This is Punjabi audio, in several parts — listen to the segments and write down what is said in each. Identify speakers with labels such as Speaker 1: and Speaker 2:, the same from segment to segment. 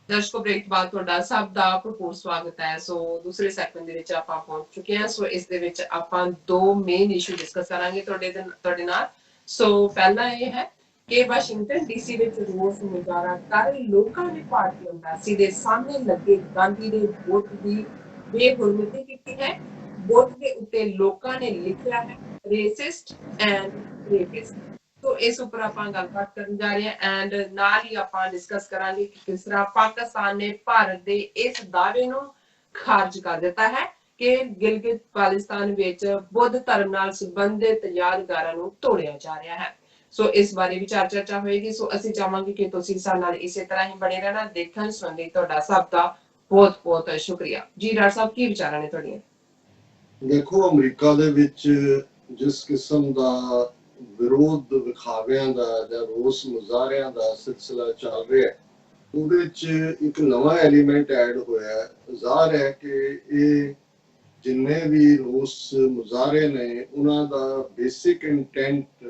Speaker 1: ਦਰਸ਼ਕੋ ਬ੍ਰੇਕ ਬਾਅਦ ਤੁਹਾਡਾ ਸਭ ਦਾ ਭਰਪੂਰ ਸਵਾਗਤ ਹੈ। ਸੋ ਦੂਸਰੇ ਸੈਗਮੈਂਟ ਦੇ ਵਿੱਚ ਆਪਾਂ ਪਹੁੰਚ ਚੁੱਕੇ ਹਾਂ। ਸੋ ਇਸ ਦੇ ਵਿੱਚ ਆਪਾਂ ਦੋ ਮੇਨ ਇਸ਼ੂ ਡਿਸਕਸ ਕਰਾਂਗੇ ਤੁਹਾਡੇ ਨਾਲ। ਸੋ ਪਹਿਲਾ ਇਹ ਹੈ ਕਿ ਵਾਸ਼ਿੰਗਟਨ ਡੀਸੀ ਵਿੱਚ ਰੋਸ ਮੁਜ਼ਾਹਰਾ ਕਰ ਰਹੇ ਲੋਕਾਂ ਨੇ ਭਾਰਤੀ ਅੰਬੈਸੀ ਦੇ ਸਾਹਮਣੇ ਲੱਗੇ ਗਾਂਧੀ ਦੇ ਬੁੱਤ ਦੀ ਬੇਹੁਰਮਤੀ ਕੀਤੀ ਹੈ। ਬੁੱਤ ਦੇ ਉੱਤੇ ਲੋਕਾਂ ਨੇ ਲਿਖਿਆ ਹੈ ਰੇਸਿਸਟ ਐਂਡ ਰੇਪਿਸਟ। तो इस उपर ਆਪਾਂ ਗੱਲਬਾਤ ਕਰਨ ਜਾ ਰਹੇ ਹਾਂ ਐਂਡ ਨਾਲ ਹੀ ਆਪਾਂ ਡਿਸਕਸ ਕਰਾਂਗੇ ਕਿ ਕਿਸ ਤਰ੍ਹਾਂ ਪਾਕਿਸਤਾਨ ਨੇ ਭਾਰਤ ਦੇ ਇਸ ਦਾਅਵੇ ਨੂੰ ਖਾਰਜ ਕਰ ਦਿੱਤਾ ਹੈ ਕਿ ਗਿਲਗਿਤ ਬਾਲਟਿਸਤਾਨ ਵਿੱਚ ਬੁੱਧ ਧਰਮ ਨਾਲ ਸੰਬੰਧਿਤ ਯਾਦਗਾਰਾਂ ਨੂੰ ਤੋੜਿਆ ਜਾ ਰਿਹਾ ਹੈ। ਸੋ ਇਸ ਬਾਰੇ ਵਿਚਾਰ ਚਰਚਾ ਹੋਏਗੀ। ਸੋ ਅਸੀਂ ਚਾਹਾਂਗੇ ਕਿ ਤੁਸੀਂ ਸਾਡੇ ਨਾਲ ਇਸੇ ਤਰ੍ਹਾਂ ਹੀ ਬਣੇ ਰਹਿਣਾ। ਦੇਖਣ ਸੁਣਨ ਲਈ ਤੁਹਾਡਾ ਸਭ ਦਾ ਬਹੁਤ ਬਹੁਤ ਸ਼ੁਕਰੀਆ ਜੀ। ਡਾਕਟਰ ਸਾਹਿਬ ਕੀ ਵਿਚਾਰਾਂ ਨੇ ਤੁਹਾਡੀਆਂ?
Speaker 2: ਦੇਖੋ, ਅਮਰੀਕਾ ਦੇ ਵਿੱਚ ਜਿਸ ਕਿਸਮ ਦਾ ਵਿਰੋਧ ਵਿਖਾਵਿਆਂ ਦਾ ਜਾਂ ਰੋਸ ਮੁਜ਼ਾਹਰਿਆਂ ਦਾ ਸਿਲਸਿਲਾ ਚੱਲ ਰਿਹਾ ਹੈ, ਉਹਦੇ ਵਿੱਚ ਇੱਕ ਨਵਾਂ ਐਲੀਮੈਂਟ ਐਡ ਹੋਇਆ ਹੈ। ਜ਼ਾਹਰ ਹੈ ਕਿ ਇਹ ਜਿੰਨੇ ਵੀ ਰੋਸ ਮੁਜ਼ਾਹਰੇ ਨੇ ਉਹਨਾਂ ਦਾ ਬੇਸਿਕ ਇੰਟੈਂਟ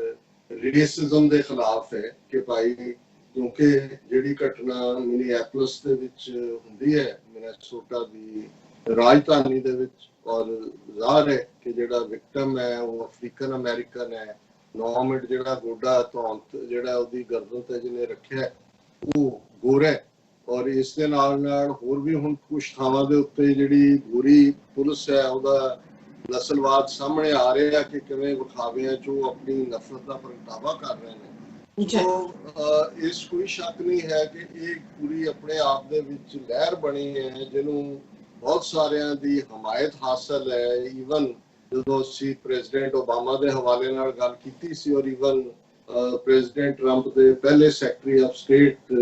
Speaker 2: ਰੇਸਿਜ਼ਮ ਦੇ ਖਿਲਾਫ ਹੈ ਕਿ ਭਾਈ ਕਿਉਂਕਿ ਜਿਹੜੀ ਘਟਨਾ ਮਿਨੀਐਪੋਲਿਸ ਦੇ ਵਿੱਚ ਹੁੰਦੀ ਹੈ, ਮਿਨੇਸੋਟਾ ਦੀ ਰਾਜਧਾਨੀ ਦੇ ਵਿੱਚ, ਔਰ ਜ਼ਾਹਰ ਹੈ ਕਿ ਜਿਹੜਾ ਵਿਕਟਮ ਹੈ ਉਹ ਅਫਰੀਕਨ ਅਮਰੀਕਨ ਹੈ। 9 ਮਿੰਟ ਜਿਹੜਾ ਗੋਡਾ ਧੌਂਤ ਜਿਹੜਾ ਉਹਦੀ ਗਰਦਨ ਤੇ ਜਿਹਨੇ ਰੱਖਿਆ ਉਹ ਗੋਰਾ ਹੈ। ਔਰ ਇਸ ਦੇ ਨਾਲ ਹੋਰ ਵੀ ਹੁਣ ਕੁਝ ਥਾਵਾਂ ਦੇ ਉੱਤੇ ਜਿਹੜੀ ਗੋਰੀ ਪੁਲਿਸ ਹੈ ਉਹਦਾ ਨਸਲਵਾਦ ਸਾਹਮਣੇ ਆ ਰਿਹਾ ਕਿ ਕਿਵੇਂ ਵਿਖਾਵਿਆਂ ਚ ਉਹ ਆਪਣੀ ਨਫ਼ਰਤ ਦਾ ਪ੍ਰਗਟਾਵਾ ਕਰ ਰਹੇ ਨੇ। ਇਸ ਕੋਈ ਸ਼ੱਕ ਨਹੀਂ ਹੈ ਕਿ ਇਹ ਪੂਰੀ ਆਪਣੇ ਆਪ ਦੇ ਵਿੱਚ ਲਹਿਰ ਬਣੀ ਹੈ ਜਿਹਨੂੰ ਬਹੁਤ ਸਾਰਿਆਂ ਦੀ ਹਮਾਇਤ ਹਾਸਲ ਹੈ। ਈਵਨ ਜਦੋਂ ਅਸੀਂ ਪ੍ਰੈਜ਼ੀਡੈਂਟ ਓਬਾਮਾ ਦੇ ਹਵਾਲੇ ਨਾਲ ਗੱਲ ਕੀਤੀ ਸੀ ਔਰ ਈਵਨ ਪ੍ਰੈਜ਼ੀਡੈਂਟ ਟਰੰਪ ਦੇ ਪਹਿਲੇ secretary of state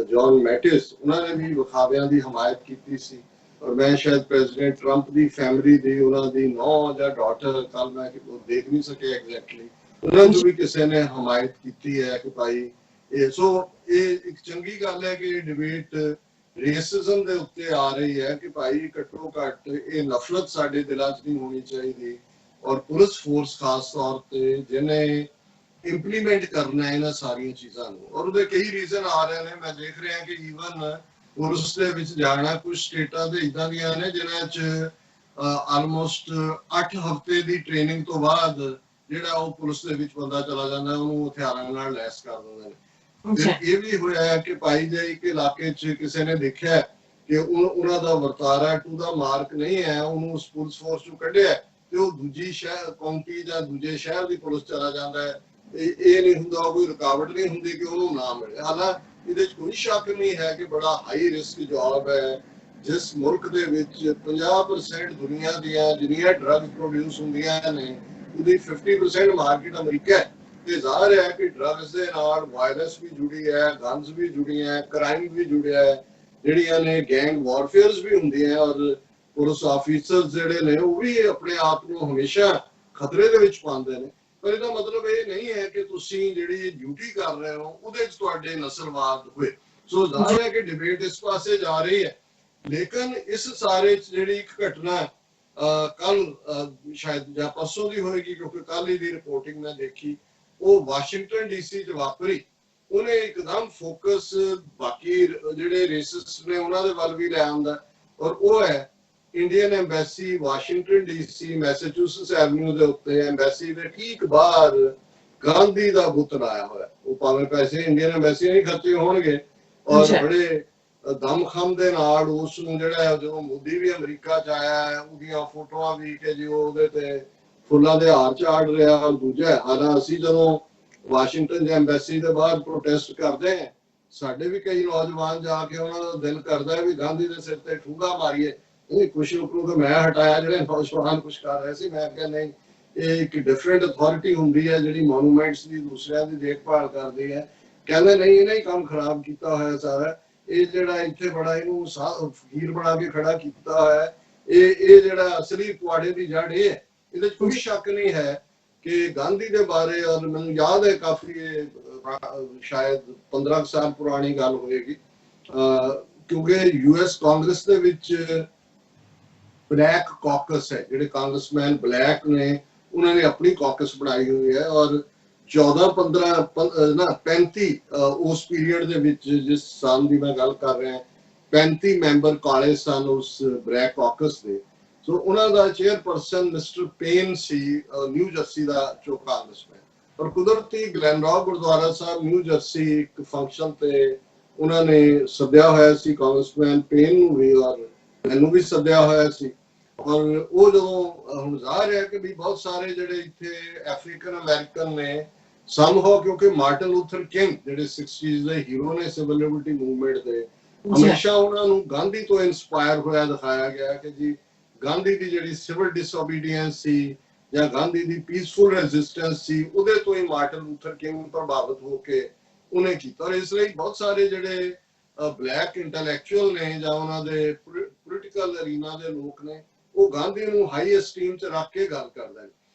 Speaker 2: John Métis ਉਹਨਾਂ ਨੇ ਵੀ ਵਿਖਾਵਿਆਂ ਦੀ ਹਮਾਇਤ ਕੀਤੀ ਸੀ। ਔਰ ਮੈਂ ਸ਼ਾਇਦ ਪ੍ਰੈਜ਼ੀਡੈਂਟ ਟਰੰਪ ਦੀ ਫੈਮਿਲੀ ਦੀ ਉਹਨਾਂ ਦੀ ਨੌਂ ਜਾਂ ਡਾਟਰ ਕੱਲ ਮੈਂ ਦੇਖ ਨਹੀਂ ਸਕਿਆ ਐਗਜ਼ੈਕਟਲੀ, ਉਹਨਾਂ ਨੂੰ ਵੀ ਕਿਸੇ ਨੇ ਹਮਾਇਤ ਕੀਤੀ ਹੈ ਕਿ ਭਾਈ ਇਹ ਇੱਕ ਚੰਗੀ ਗੱਲ ਹੈ ਕਿ ਇਹ ਡਿਬੇਟ ਰੇਸਿਜ਼ਮ ਦੇ ਉੱਤੇ ਆ ਰਹੀ ਹੈ ਕਿ ਭਾਈ ਘੱਟੋ ਘੱਟ ਇਹ ਨਫ਼ਰਤ ਸਾਡੇ ਦਿਲਾਂ 'ਚ ਨਹੀਂ ਹੋਣੀ ਚਾਹੀਦੀ। ਔਰ ਪੁਲਿਸ ਫੋਰਸ ਖਾਸ ਤੌਰ ਤੇ ਜਿਹਨੇ ਇੰਪਲੀਮੈਂਟ ਕਰਨਾ ਹੈ ਇਹਨਾਂ ਸਾਰੀਆਂ ਚੀਜ਼ਾਂ ਨੂੰ, ਔਰ ਉਹਦੇ ਕਈ ਰੀਜ਼ਨ ਆ ਰਹੇ ਨੇ। ਮੈਂ ਦੇਖ ਰਿਹਾ ਕਿ ਈਵਨ ਪੁਲਿਸ ਦੇ ਵਿੱਚ ਜਾਣਾ ਕੁਝ ਸਟੇਟਾਂ ਦੇ ਇਦਾਂ ਦੀਆਂ ਨੇ ਜਿਨ੍ਹਾਂ 'ਚ ਆਲਮੋਸਟ 8 ਹਫ਼ਤੇ ਦੀ ਟ੍ਰੇਨਿੰਗ ਤੋਂ ਬਾਅਦ ਜਿਹੜਾ ਉਹ ਪੁਲਿਸ ਦੇ ਵਿੱਚ ਬੰਦਾ ਚਲਾ ਜਾਂਦਾ ਉਹਨੂੰ ਹਥਿਆਰਾਂ ਨਾਲ ਲੈਸ ਕਰ ਦਿੰਦੇ ਨੇ। ਇਹ ਵੀ ਹੋਇਆ ਹੈ ਕਿ ਭਾਈ ਜੇ ਇੱਕ ਇਲਾਕੇ 'ਚ ਕਿਸੇ ਨੇ ਦੇਖਿਆ ਕਿ ਉਹਨਾਂ ਦਾ ਵਰਤਾਰਾ ਟੂ ਦਾ ਮਾਰਕ ਨਹੀਂ ਹੈ, ਉਹਨੂੰ ਉਸ ਪੁਲਿਸ ਫੋਰਸ ਚੋਂ ਕੱਢਿਆ ਤੇ ਉਹ ਦੂਜੀ ਸ਼ਹਿਰ ਕਾਉਂਟੀ ਜਾਂ ਦੂਜੇ ਸ਼ਹਿਰ ਦੀ ਪੁਲਿਸ ਚਲਾ ਜਾਂਦਾ ਹੈ। ਇਹ ਨਹੀਂ ਹੁੰਦਾ, ਕੋਈ ਰੁਕਾਵਟ ਨਹੀਂ ਹੁੰਦੀ ਕਿ ਉਹਨੂੰ ਨਾ ਮਿਲੇ। ਹਾਲਾਂਕਿ ਇਹਦੇ 'ਚ ਕੋਈ ਸ਼ੱਕ ਨਹੀਂ ਹੈ ਕਿ ਬੜਾ ਹਾਈ ਰਿਸਕ ਜੌਬ ਹੈ। ਜਿਸ ਮੁਲਕ ਦੇ ਵਿੱਚ 50% ਦੁਨੀਆ ਦੀਆਂ ਜਿੰਨੀਆਂ ਡਰੱਗ ਪ੍ਰੋਡਿਊਸ ਹੁੰਦੀਆਂ ਨੇ ਉਹਦੀ 50% ਮਾਰਕੀਟ ਅਮਰੀਕਾ ਹੈ। ਤੇ ਜ਼ਾਹਰ ਹੈ ਕਿ ਡਰੱਗਸ ਦੇ ਨਾਲ ਵਾਇਰਸ ਵੀ ਜੁੜੀ ਹੈ, ਗਨਸ ਵੀ ਜੁੜੀਆਂ, ਕ੍ਰਾਈਮ ਵੀ ਜੁੜਿਆ ਹੈ, ਜਿਹੜੀਆਂ ਨੇ ਗੈਂਗ ਵਾਰਫੇਅਰਸ ਵੀ ਹੁੰਦੀਆਂ। ਔਰ ਪੁਲਿਸ ਆਫੀਸਰਸ ਜਿਹੜੇ ਨੇ ਉਹ ਵੀ ਆਪਣੇ ਆਪ ਨੂੰ ਹਮੇਸ਼ਾ ਖਤਰੇ ਦੇ ਵਿੱਚ ਪਾਉਂਦੇ ਨੇ। ਪਰ ਇਹਦਾ ਮਤਲਬ ਇਹ ਨਹੀਂ ਹੈ ਕਿ ਤੁਸੀਂ ਜਿਹੜੀ ਡਿਊਟੀ ਕਰ ਰਹੇ ਹੋ ਉਹਦੇ 'ਚ ਤੁਹਾਡੇ ਨਸਲਵਾਦ ਹੋਏ। ਸੋ ਜ਼ਾਹਰ ਹੈ ਕਿ ਡਿਬੇਟ ਇਸ ਪਾਸੇ ਜਾ ਰਹੀ ਹੈ। ਲੇਕਿਨ ਇਸ ਸਾਰੇ 'ਚ ਜਿਹੜੀ ਇੱਕ ਘਟਨਾ ਕੱਲ ਸ਼ਾਇਦ ਜਾਂ ਪਰਸੋਂ ਦੀ ਹੋਏਗੀ ਕਿਉਂਕਿ ਕੱਲ ਹੀ ਦੀ ਰਿਪੋਰਟਿੰਗ ਮੈਂ ਦੇਖੀ, ਉਹ ਵਾਸ਼ਿੰਗਟਨ ਡੀਸੀ 'ਚ ਵਾਪਰੀ, ਉਹਨੇ ਇੱਕਦਮ ਫੋਕਸ ਬਾਕੀ ਜਿਹੜੇ ਰੇਸਿਸਟ ਨੇ ਉਹਨਾਂ ਦੇ ਵੱਲ ਵੀ ਲੈ ਆਉਂਦਾ। ਔਰ ਉਹ ਹੈ Indian embassy Washington DC Massachusetts avenue ਦੇ ਉੱਤੇ ਐਮਬੈਸੀ ਦੇ ਠੀਕ ਬਾਹਰ ਗਾਂਧੀ ਦਾ ਬੁੱਤ ਲਾਇਆ ਹੋਇਆ। ਉਹ ਭਾਵੇਂ ਪੈਸੇ ਇੰਡੀਅਨ ਐਮਬੈਸੀ ਨਹੀਂ ਖਰਚੇ ਹੋਣਗੇ ਔਰ ਬੜੇ ਦਮਖਮ ਦੇ ਨਾਲ ਉਸ ਨੂੰ ਜਿਹੜਾ ਜਦੋਂ ਮੋਦੀ ਵੀ ਅਮਰੀਕਾ 'ਚ ਆਇਆ ਉਹਦੀਆਂ ਫੋਟੋਆਂ ਵੀ ਕਿ ਜੀ ਉਹਦੇ ਤੇ ਫੁੱਲਾਂ ਦੇ ਹਾਰ ਝਾੜ ਰਿਹਾ। ਔਰ ਦੂਜਾ ਹਾਲਾਂ ਅਸੀਂ ਜਦੋਂ ਵਾਸ਼ਿੰਗਟਨ ਦੇ ਐਮਬੈਸੀ ਦੇ ਬਾਹਰ ਪ੍ਰੋਟੈਸਟ ਕਰਦੇ ਹਾਂ, ਸਾਡੇ ਵੀ ਕਈ ਨੌਜਵਾਨ ਜਾ ਕੇ ਉਹਨਾਂ ਦਾ ਦਿਲ ਕਰਦਾ ਹੈ ਵੀ ਗਾਂਧੀ ਦੇ ਸਿਰ ਤੇ ਠੂੰਗਾ ਮਾਰੀਏ। ਇਹ ਕੁਛ ਨੂੰ ਮੈਂ ਹਟਾਇਆ, ਜਿਹੜੇ ਨੌਜਵਾਨ ਕੁਛ ਕਰ ਰਹੇ ਸੀ। ਮੈਂ ਕਿਹਾ ਨਹੀਂ, ਇਹ ਇੱਕ ਡਿਫਰੈਂਟ ਅਥਾਰਟੀ ਹੁੰਦੀ ਹੈ ਜਿਹੜੀ ਮੋਨੂਮੈਂਟਸ ਦੀ ਦੂਸਰਿਆਂ ਦੀ ਦੇਖਭਾਲ ਕਰਦੀ ਹੈ। ਕਹਿੰਦੇ ਨਹੀਂ, ਇਹਨੇ ਹੀ ਕੰਮ ਖਰਾਬ ਕੀਤਾ ਹੋਇਆ ਸਾਰਾ। ਇਹ ਜਿਹੜਾ ਇੱਥੇ ਬੜਾ ਇਹਨੂੰ ਫਕੀਰ ਬਣਾ ਕੇ ਖੜਾ ਕੀਤਾ ਹੋਇਆ, ਇਹ ਜਿਹੜਾ ਅਸਲੀ ਪੁਆੜੇ ਦੀ ਜੜ ਇਹ ਹੈ। ਇਹਦੇ 'ਚ ਕੋਈ ਸ਼ੱਕ ਨਹੀਂ ਹੈ ਕਿ ਗਾਂਧੀ ਦੇ ਬਾਰੇ, ਔਰ ਮੈਨੂੰ ਯਾਦ ਹੈ ਕਾਫੀ ਸ਼ਾਇਦ 15 ਸਾਲ ਪੁਰਾਣੀ ਗੱਲ ਹੋਏਗੀ, ਕਿਉਂਕਿ US ਕਾਂਗਰਸ ਦੇ ਵਿੱਚ ਬਲੈਕ ਕਾਕਸ ਹੈ, ਜਿਹੜੇ ਕਾਂਗਰਸਮੈਨ ਬਲੈਕ ਨੇ ਉਹਨਾਂ ਨੇ ਆਪਣੀ ਕਾਕਸ ਬਣਾਈ ਹੋਈ ਹੈ। ਔਰ 14-15 ਨਾ 35 ਉਸ ਪੀਰੀਅਡ ਦੇ ਵਿੱਚ, ਜਿਸ ਸਾਲ ਦੀ ਮੈਂ ਗੱਲ ਕਰ ਰਿਹਾ, 35 ਮੈਂਬਰ ਕਾਲੇ ਸਨ ਉਸ ਬਲੈਕ ਕਾਕਸ ਦੇ। ਸੋ ਉਹਨਾਂ ਦਾ ਚੇਅਰਪਰਸਨ ਮਿਸਟਰ ਪੇਨ ਸੀ, ਨਿਊ ਜਰਸੀ ਦਾ ਜੋ ਕਾਂਗਰਸਮੈਨ। ਪਰ ਕੁਦਰਤੀ ਗਲੈਨਰੌਕ ਗੁਰਦੁਆਰਾ ਸਾਹਿਬ ਨਿਊ ਜਰਸੀ ਇੱਕ ਫੰਕਸ਼ਨ ਤੇ ਉਹਨਾਂ ਨੇ ਸੱਦਿਆ ਹੋਇਆ ਸੀ ਕਾਂਗਰਸਮੈਨ ਪੇਨ ਨੂੰ ਵੀ, ਔਰ ਮੈਨੂੰ ਵੀ ਸੱਦਿਆ ਹੋਇਆ ਸੀ। ਔਰ ਉਹ ਜਦੋਂ ਹੁਣ ਜ਼ਾਹਰ ਹੈ ਕਿ ਵੀ ਬਹੁਤ ਸਾਰੇ ਜਿਹੜੇ ਇੱਥੇ ਅਫਰੀਕਨ ਅਮਰੀਕਨ ਨੇ ਸਮਹਾਉ, ਕਿਉਂਕਿ ਮਾਰਟਨ ਲੂਥਰ ਕਿੰਗ ਜਿਹੜੇ 60s ਦੇ ਹੀਰੋ ਨੇ ਸਿਵਲ ਲਿਬਰਟੀ ਮੂਵਮੈਂਟ ਦੇ, ਹਮੇਸ਼ਾ ਉਹਨਾਂ ਨੂੰ ਗਾਂਧੀ ਤੋਂ ਇਨਸਪਾਇਰ ਹੋਇਆ ਦਿਖਾਇਆ ਗਿਆ ਕਿ ਜੀ ਗਾਂਧੀ ਦੀ ਜਿਹੜੀ ਸਿਵਲ ਡਿਸਓਬੀਡੀਐਂਸ ਸੀ ਜਾਂ ਗਾਂਧੀ ਦੀ ਪੀਸਫੁਲ ਰੈਜ਼ਿਸਟੈਂਸ ਸੀ, ਉਹਦੇ ਤੋਂ ਹੀ ਮਾਰਟਨ ਲੂਥਰ ਕਿੰਗ ਪ੍ਰਭਾਵਿਤ ਹੋ ਕੇ ਉਹਨੇ ਕੀਤਾ। ਔਰ ਇਸ ਲਈ ਬਹੁਤ ਸਾਰੇ ਜਿਹੜੇ ਬਲੈਕ ਇੰਟੈਲੈਕਚੁਅਲ ਨੇ ਜਾਂ ਉਹਨਾਂ ਦੇ ਪੋਲੀਟੀਕਲ ਅਰੀਨਾ ਦੇ ਲੋਕ ਨੇ, ਉਹ ਗਾਂਧੀ ਨੂੰ ਹਾਈ ਐਸਟੀਮ ਚ ਰੱਖ ਕੇ ਗੱਲ ਕਰਦੇ ਨੇ।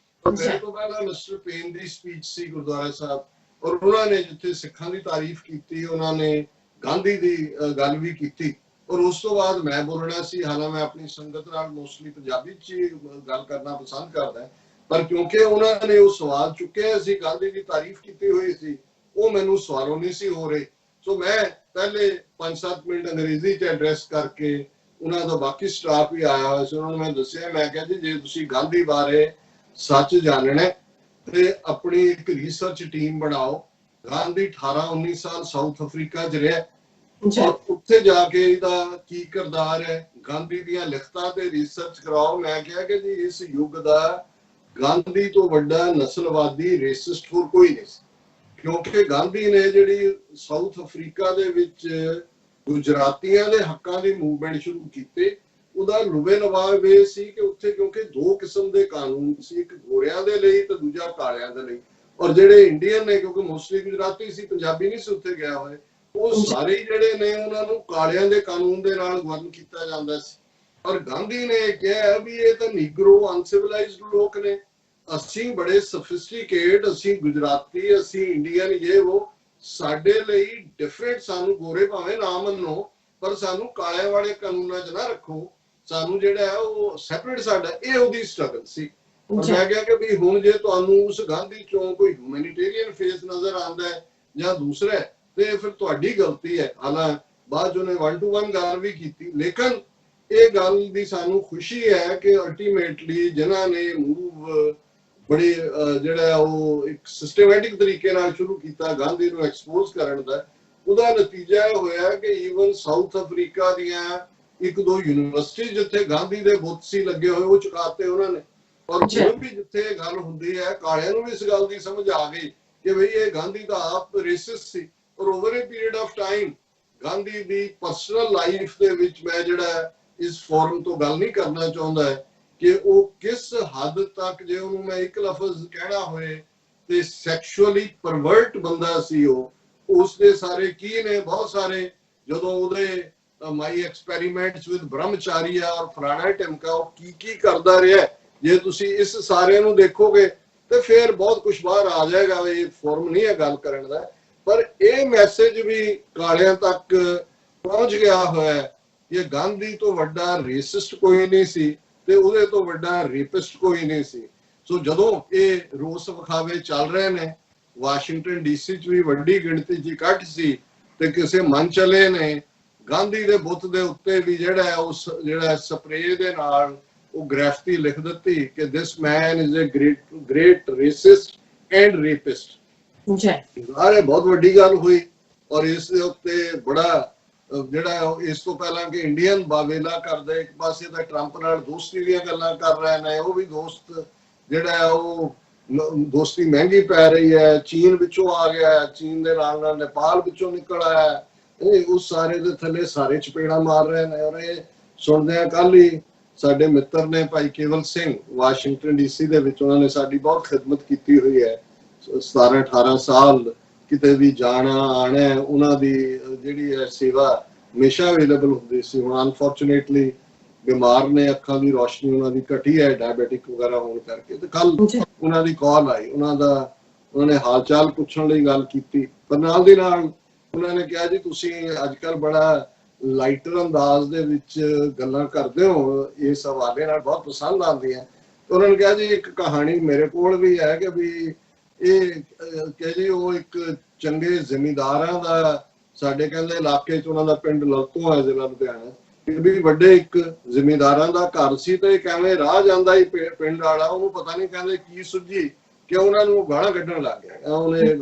Speaker 2: ਮੇਰੇ ਤੋਂ ਪਹਿਲਾਂ ਮਿਸਟਰ ਪੇਨ ਦੀ ਸਪੀਚ ਸੀ ਗੁਰਦੁਆਰਾ ਸਾਹਿਬ, ਔਰ ਉਹਨਾਂ ਨੇ ਜਿੱਥੇ ਸਿੱਖਾਂ ਦੀ ਤਾਰੀਫ ਕੀਤੀ, ਉਹਨਾਂ ਨੇ ਗਾਂਧੀ ਦੀ ਗੱਲ ਵੀ ਕੀਤੀ। ਔਰ ਉਸ ਤੋਂ ਬਾਅਦ ਮੈਂ ਬੋਲਣਾ ਸੀ, ਹਾਲਾਂਕਿ ਮੈਂ ਆਪਣੀ ਸੰਗਤ ਨਾਲ ਮੋਸਟਲੀ ਪੰਜਾਬੀ ਚ ਹੀ ਗੱਲ ਕਰਨਾ ਪਸੰਦ ਕਰਦਾ, ਪਰ ਕਿਉਂਕਿ ਉਹਨਾਂ ਨੇ ਉਹ ਸਵਾਲ ਚੁੱਕਿਆ ਸੀ, ਗਾਂਧੀ ਦੀ ਤਾਰੀਫ ਕੀਤੀ ਹੋਈ ਸੀ, ਉਹ ਮੈਨੂੰ ਸਵਾਲੋਂ ਨਹੀਂ ਸੀ ਹੋ ਰਹੇ। ਸੋ ਮੈਂ ਪਹਿਲੇ 5-7 ਮਿੰਟ ਅੰਗਰੇਜ਼ੀ ਚ ਐਡਰੈਸ ਕਰਕੇ, ਉਹਨਾਂ ਦਾ ਬਾਕੀ ਸਟਾਫ ਵੀ ਆਇਆ ਹੋਇਆ ਸੀ, ਉਹਨਾਂ ਨੂੰ ਮੈਂ ਦੱਸਿਆ, ਮੈਂ ਕਿਹਾ ਜੀ ਜੇ ਤੁਸੀਂ ਗਾਂਧੀ ਬਾਰੇ ਸੱਚ ਜਾਣਨਾ ਤੇ ਆਪਣੀ ਇੱਕ ਰਿਸਰਚ ਟੀਮ ਬਣਾਓ। ਗਾਂਧੀ 18-19 ਸਾਲ ਸਾਊਥ ਅਫਰੀਕਾ 'ਚ ਰਿਹਾ, ਔਰ ਉੱਥੇ ਜਾ ਕੇ ਇਹਦਾ ਕੀ ਕਿਰਦਾਰ ਹੈ, ਗਾਂਧੀ ਦੀਆਂ ਲਿਖਤਾਂ ਤੇ ਰਿਸਰਚ ਕਰਾਓ। ਮੈਂ ਕਿਹਾ ਕਿ ਜੀ ਇਸ ਯੁੱਗ ਦਾ ਗਾਂਧੀ ਤੋਂ ਵੱਡਾ ਨਸਲਵਾਦੀ ਰੇਸਿਸਟ ਹੋਰ ਕੋਈ ਨਹੀਂ ਸੀ, ਕਿਉਂਕਿ ਗਾਂਧੀ ਨੇ ਜਿਹੜੀ ਸਾਊਥ ਅਫਰੀਕਾ ਦੇ ਵਿੱਚ ਗੁਜਰਾਤੀਆਂ ਦੇ ਹੱਕਾਂ ਦੀ ਮੂਵਮੈਂਟ ਸ਼ੁਰੂ ਕੀਤੀ, ਉਹਦਾ ਲੁਬੇ ਨਵਾਬ ਇਹ ਸੀ ਕਿ ਉੱਥੇ ਕਿਉਂਕਿ ਦੋ ਕਿਸਮ ਦੇ ਕਾਨੂੰਨ ਸੀ, ਇੱਕ ਗੋਰਿਆਂ ਦੇ ਲਈ ਤੇ ਦੂਜਾ ਕਾਲਿਆਂ ਦੇ ਲਈ। ਔਰ ਜਿਹੜੇ ਇੰਡੀਅਨ ਨੇ, ਕਿਉਂਕਿ ਮੋਸਟਲੀ ਗੁਜਰਾਤੀ ਸੀ, ਪੰਜਾਬੀ ਨਹੀਂ ਸੀ ਉੱਥੇ ਗਿਆ ਹੋਏ, ਉਹ ਸਾਰੇ ਜਿਹੜੇ ਨੇ ਉਹਨਾਂ ਨੂੰ ਕਾਲਿਆਂ ਦੇ ਕਾਨੂੰਨ ਦੇ ਨਾਲ ਗਵਰਨ ਕੀਤਾ ਜਾਂਦਾ ਸੀ। ਔਰ ਗਾਂਧੀ ਨੇ ਕਿਹਾ ਵੀ ਇਹ ਤਾਂ ਨੀਗਰੋ ਅਨਸਿਵਲਾਈਜ਼ਡ ਲੋਕ ਨੇ, ਅਸੀਂ ਬੜੇ ਸਫਿਸਟੀਕੇਟ, ਅਸੀਂ ਗੁਜਰਾਤੀ, ਅਸੀਂ ਇੰਡੀਅਨ, ਇਹ ਉਹ ਸਾਡੇ ਲਈ ਡਿਫਰੈਂਟ, ਸਾਨੂੰ ਗੋਰੇ ਭਾਵੇਂ ਨਾ ਮੰਨੋ ਪਰ ਸਾਨੂੰ ਕਾਲਿਆਂ ਵਾਲੇ ਕਾਨੂੰਨਾਂ 'ਚ ਨਾ ਰੱਖੋ, ਸਾਨੂੰ ਜਿਹੜਾ ਹੈ ਉਹ ਸੈਪਰੇਟ ਸਾਡਾ। ਇਹ ਉਹਦੀ ਸਟਰਗਲ ਸੀ। ਔਰ ਮੈਂ ਕਿਹਾ ਕਿ ਵੀ ਹੁਣ ਜੇ ਤੁਹਾਨੂੰ ਉਸ ਗਾਂਧੀ ਚੋਂ ਕੋਈ ਹਿਊਮੈਨਿਟੇਰੀਅਨ ਫੇਸ ਨਜ਼ਰ ਆਉਂਦਾ ਹੈ ਜਾਂ ਦੂਸਰਾ, ਤੇ ਫਿਰ ਤੁਹਾਡੀ ਗਲਤੀ ਹੈ। ਹਾਲਾਂਕਿ ਬਾਅਦ 'ਚ ਉਹਨੇ 1-to-1 ਗੱਲ ਵੀ ਕੀਤੀ, ਲੇਕਿਨ ਇਹ ਗੱਲ ਦੀ ਸਾਨੂੰ ਖੁਸ਼ੀ ਹੈ ਕਿ ਅਲਟੀਮੇਟਲੀ ਜਿਨ੍ਹਾਂ ਨੇ ਮੂਵ ਬੜੀ ਜਿਹੜਾ ਉਹ ਇੱਕ ਸਿਸਟਮੈਟਿਕ ਤਰੀਕੇ ਨਾਲ ਸ਼ੁਰੂ ਕੀਤਾ ਗਾਂਧੀ ਨੂੰ ਐਕਸਪੋਜ਼ ਕਰਨ ਦਾ, ਉਹਦਾ ਨਤੀਜਾ ਇਹ ਹੋਇਆ ਕਿ ਈਵਨ ਸਾਊਥ ਅਫਰੀਕਾ ਦੀਆਂ 1-2 ਯੂਨੀਵਰਸਿਟੀ ਜਿੱਥੇ ਗਾਂਧੀ ਦੇ ਬੁੱਤ ਸੀ ਲੱਗੇ ਹੋਏ, ਉਹ ਚੁਕਾਤੇ ਉਹਨਾਂ ਨੇ। ਔਰ ਹੁਣ ਵੀ ਜਿੱਥੇ ਗੱਲ ਹੁੰਦੀ ਹੈ, ਕਾਲਿਆਂ ਨੂੰ ਵੀ ਇਸ ਗੱਲ ਦੀ ਸਮਝ ਆ ਗਈ ਕਿ ਬਈ ਇਹ ਗਾਂਧੀ ਦਾ ਆਪ ਰੇਸਿਸਟ ਸੀ। ਔਰ over A period of time Gandhi the personal life ਦੇ ਵਿੱਚ ਮੈਂ ਜਿਹੜਾ ਇਸ ਫੋਰਮ ਤੋਂ ਗੱਲ ਨਹੀਂ ਕਰਨਾ ਚਾਹੁੰਦਾ ਕਿ ਉਹ ਕਿਸ ਹੱਦ ਤੱਕ, ਜੇ ਉਹਨੂੰ ਮੈਂ ਇੱਕ ਲਫ਼ਜ਼ ਕਹਿਣਾ ਹੋਏ ਤੇ ਸੈਕਸ਼ੂਅਲੀ ਪਰਵਰਟ ਬੰਦਾ ਸੀ ਉਹ, ਉਸਦੇ ਸਾਰੇ ਕੀ ਨੇ, ਬਹੁਤ ਸਾਰੇ, ਜਦੋਂ ਉਹਦੇ ਮਾਈ ਐਕਸਪੈਰੀਮੈਂਟਸ ਵਿਦ ਬ੍ਰਹਮਚਾਰੀਆ ਔਰ ਫਲਾਣਾ ਟਿਮਕਾ, ਉਹ ਕੀ ਕਰਦਾ ਰਿਹਾ, ਜੇ ਤੁਸੀਂ ਇਸ ਸਾਰੇ ਨੂੰ ਦੇਖੋਗੇ ਤੇ ਫਿਰ ਬਹੁਤ ਕੁਝ ਬਾਹਰ ਆ ਜਾਏਗਾ। ਇਹ ਫੋਰਮ ਨਹੀਂ ਹੈ ਗੱਲ ਕਰਨ ਦਾ, ਪਰ ਇਹ ਮੈਸੇਜ ਵੀ ਕਾਲਿਆਂ ਤੱਕ ਪਹੁੰਚ ਗਿਆ ਹੋਇਆ ਕਿ ਗਾਂਧੀ ਤੋਂ ਵੱਡਾ ਰੇਸਿਸਟ ਕੋਈ ਨਹੀਂ ਸੀ ਤੇ ਉਹਦੇ ਤੋਂ ਵੱਡਾ ਰੇਪਿਸਟ ਕੋਈ ਨਹੀਂ ਸੀ। ਸੋ ਜਦੋਂ ਇਹ ਰੋਸ ਵਿਖਾਵੇ ਚੱਲ ਰਹੇ ਨੇ, ਵਾਸ਼ਿੰਗਟਨ ਡੀਸੀ 'ਚ ਵੀ ਵੱਡੀ ਗਿਣਤੀ 'ਚ ਇਕੱਠ ਸੀ, ਤੇ ਕਿਸੇ ਮੰਚ ਵਾਲੇ ਨੇ ਗਾਂਧੀ ਦੇ ਬੁੱਤ ਦੇ ਉੱਤੇ ਵੀ ਜਿਹੜਾ ਉਸ ਜਿਹੜਾ ਸਪਰੇ ਦੇ ਨਾਲ ਉਹ ਗ੍ਰੈਫਿਟੀ ਲਿਖ ਦਿੱਤੀ ਕਿ this man is a great racist and rapist. ਇਹ ਬਹੁਤ ਵੱਡੀ ਗੱਲ ਹੋਈ। ਔਰ ਇਸ ਦੇ ਉੱਤੇ ਬੜਾ ਜਿਹੜਾ ਇਸ ਤੋਂ ਪਹਿਲਾਂ ਕਿ ਇੰਡੀਅਨ ਬਾਵੇਲਾ ਕਰਦੇ, ਇੱਕ ਪਾਸੇ ਤਾਂ ਟਰੰਪ ਨਾਲ ਦੋਸਤੀ ਦੀਆਂ ਗੱਲਾਂ ਕਰ ਰਹੇ ਨੇ, ਉਹ ਵੀ ਦੋਸਤ ਜਿਹੜਾ ਉਹ ਦੋਸਤੀ ਮਹਿੰਗੀ ਪੈ ਰਹੀ ਹੈ, ਚੀਨ ਵਿੱਚੋਂ ਆ ਗਿਆ, ਚੀਨ ਦੇ ਨਾਲ ਨਾਲ ਨੇਪਾਲ ਵਿੱਚੋਂ ਨਿਕਲ ਆਇਆ, ਇਹ ਉਸ ਸਾਰੇ ਦੇ ਥੱਲੇ ਸਾਰੇ ਚਪੇੜਾ ਮਾਰ ਰਹੇ ਨੇ। ਔਰ ਇਹ ਸੁਣਦੇ ਆ, ਕੱਲ ਹੀ ਸਾਡੇ ਮਿੱਤਰ ਨੇ ਭਾਈ ਕੇਵਲ ਸਿੰਘ ਵਾਸ਼ਿੰਗਟਨ ਡੀਸੀ ਦੇ ਵਿੱਚ, ਉਹਨਾਂ ਨੇ ਸਾਡੀ ਬਹੁਤ ਖਿਦਮਤ ਕੀਤੀ ਹੋਈ ਹੈ, 17-18 ਸਾਲ ਕਿਤੇ ਵੀ ਜਾਣਾ ਆਣਾ, ਉਹਨਾਂ ਦੀ ਜਿਹੜੀ ਹੈ ਸੇਵਾ ਹਮੇਸ਼ਾ ਅਵੇਲੇਬਲ ਹੁੰਦੀ ਸੀ। ਹੁਣ ਅਨਫੋਰਚੂਨੇਟਲੀ ਬਿਮਾਰ ਨੇ, ਅੱਖਾਂ ਦੀ ਰੋਸ਼ਨੀ ਉਹਨਾਂ ਦੀ ਘਟੀ ਹੈ ਡਾਇਬੀਟਿਕ ਵਗੈਰਾ ਹੋਣ ਕਰਕੇ, ਤੇ ਕੱਲ ਉਹਨਾਂ ਦੀ ਕਾਲ ਆਈ, ਉਹਨਾਂ ਨੇ ਹਾਲ ਚਾਲ ਪੁੱਛਣ ਲਈ ਗੱਲ ਕੀਤੀ, ਪਰ ਨਾਲ ਦੀ ਨਾਲ ਉਹਨਾਂ ਨੇ ਕਿਹਾ ਜੀ ਤੁਸੀਂ ਅੱਜ ਕੱਲ ਬੜਾ ਲਾਈਟਰ ਅੰਦਾਜ਼ ਦੇ ਵਿੱਚ ਗੱਲਾਂ ਕਰਦੇ ਹੋ, ਇਸ ਹਵਾਲੇ ਨਾਲ ਬਹੁਤ ਪਸੰਦ ਆਉਂਦੀ ਹੈ। ਉਹਨਾਂ ਨੇ ਕਿਹਾ ਜੀ ਇੱਕ ਕਹਾਣੀ ਮੇਰੇ ਕੋਲ ਵੀ ਹੈ ਕਿ ਵੀ ਇਹ ਕਿ ਜੀ ਉਹ ਇੱਕ ਚੰਗੇ ਜ਼ਿਮੀਂਦਾਰਾਂ ਦਾ ਸਾਡੇ ਕਹਿੰਦੇ ਇਲਾਕੇ 'ਚ ਉਹਨਾਂ ਦਾ ਪਿੰਡ ਲਲਤੋਂ ਹੈ ਜ਼ਿਲ੍ਹਾ ਲੁਧਿਆਣਾ, ਇਹ ਵੀ ਵੱਡੇ ਇੱਕ ਜ਼ਿਮੀਂਦਾਰਾਂ ਦਾ ਘਰ ਸੀ ਤੇ ਕਿਵੇਂ ਰਾਹ ਜਾਂਦਾ ਹੀ ਪਿੰਡ ਵਾਲਾ, ਉਹਨੂੰ ਪਤਾ ਨਹੀਂ ਕਹਿੰਦੇ ਕੀ ਸੁੱਝੀ ਕਿ ਉਹਨਾਂ ਨੂੰ ਗਾਲਾਂ ਕੱਢਣ ਲੱਗ ਗਿਆ। ਉਹਨੇ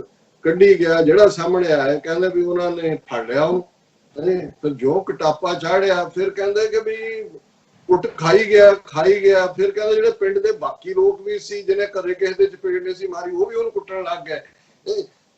Speaker 2: ਕੱਢੀ ਗਿਆ, ਜਿਹੜਾ ਸਾਹਮਣੇ ਆਇਆ ਕਹਿੰਦੇ ਵੀ ਉਹਨਾਂ ਨੇ ਫੜ ਲਿਆ ਉਹਨੂੰ, ਫਿਰ ਜੋ ਕਟਾਪਾ ਚਾੜਿਆ, ਫਿਰ ਕਹਿੰਦੇ ਕਿ ਵੀ ਕੁੱਟ ਖਾਈ ਗਿਆ। ਫਿਰ ਕਹਿੰਦੇ ਜਿਹੜੇ ਪਿੰਡ ਦੇ ਬਾਕੀ ਲੋਕ ਵੀ ਸੀ ਜਿਹਨੇ ਕਦੇ ਕਿਸੇ ਦੇ ਚਪੇੜ ਨਹੀਂ ਸੀ ਮਾਰੀ, ਉਹ ਵੀ ਉਹਨੂੰ ਕੁੱਟਣ ਲੱਗ ਗਏ।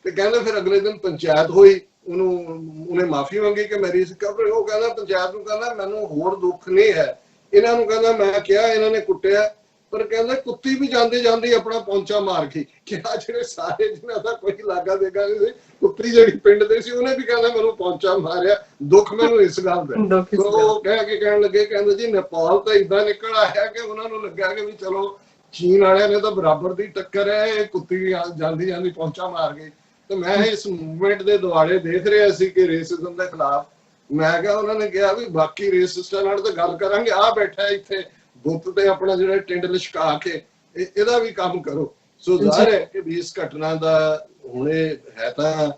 Speaker 2: ਤੇ ਕਹਿੰਦੇ ਫਿਰ ਅਗਲੇ ਦਿਨ ਪੰਚਾਇਤ ਹੋਈ, ਉਹਨੇ ਮਾਫੀ ਮੰਗੀ ਕਿ ਮੇਰੀ ਕਬਰ, ਉਹ ਕਹਿੰਦਾ ਪੰਚਾਇਤ ਨੂੰ ਕਹਿੰਦਾ ਮੈਨੂੰ ਹੋਰ ਦੁੱਖ ਨਹੀਂ ਹੈ, ਇਹਨਾਂ ਨੂੰ ਕਹਿੰਦਾ ਮੈਂ ਕਿਹਾ ਇਹਨਾਂ ਨੇ ਕੁੱਟਿਆ, ਪਰ ਕਹਿੰਦਾ ਕੁੱਤੀ ਵੀ ਜਾਂਦੇ ਜਾਂਦੇ ਆਪਣਾ ਪੌਂਚਾ ਮਾਰ ਗਈ। ਕਿਹਾ ਜਿਹੜੇ ਸਾਰੇ ਜਿਹਨਾਂ ਦਾ ਕੋਈ ਲਾਗਾ ਦੇਗਾ ਨਹੀਂ ਸੀ, ਕੁੱਤੀ ਜਿਹੜੀ ਪਿੰਡ ਦੇ ਸੀ ਉਹਨੇ ਵੀ ਕਹਿੰਦਾ ਮੈਨੂੰ ਪੌਂਚਾ ਮਾਰਿਆ, ਦੁੱਖ ਮੈਨੂੰ ਇਸ ਗੱਲ ਦਾ। ਉਹ ਕਹਿਣ ਲੱਗੇ ਕਹਿੰਦੇ ਜੀ ਨੇਪਾਲ ਤਾਂ ਇਦਾਂ ਨਿਕਲ ਆਇਆ ਕਿ ਉਹਨਾਂ ਨੂੰ ਲੱਗਿਆ ਕਿ ਵੀ ਚਲੋ ਚੀਨ ਵਾਲਿਆਂ ਨੇ ਤਾਂ ਬਰਾਬਰ ਦੀ ਟੱਕਰ ਹੈ, ਇਹ ਕੁੱਤੀ ਜਾਂਦੀ ਜਾਂਦੀ ਪੌਂਚਾ ਮਾਰ ਗਈ। ਤੇ ਮੈਂ ਇਸ ਮੂਵਮੈਂਟ ਦੇ ਦੁਆਲੇ ਦੇਖ ਰਿਹਾ ਸੀ ਕਿ ਰੇਸਿਜ਼ਮ ਦੇ ਖਿਲਾਫ, ਮੈਂ ਕਿਹਾ ਉਹਨਾਂ ਨੇ ਕਿਹਾ ਵੀ ਬਾਕੀ ਰੇਸਿਸਟਾਂ ਨਾਲ ਤਾਂ ਗੱਲ ਕਰਾਂਗੇ, ਆ ਬੈਠਾ ਇੱਥੇ ਬੁੱਤ ਤੇ ਆਪਣਾ ਜਿਹੜਾ ਟਿੰਡ ਲਿਸ਼ਕਾ ਕੇ ਇਹਦਾ ਵੀ ਕੰਮ ਕਰੋ। ਸੋ ਜ਼ਾਹਿਰ ਹੈ ਕਿ ਵੀ ਇਸ ਘਟਨਾ ਦਾ ਹੁਣੇ ਹੈ ਤਾਂ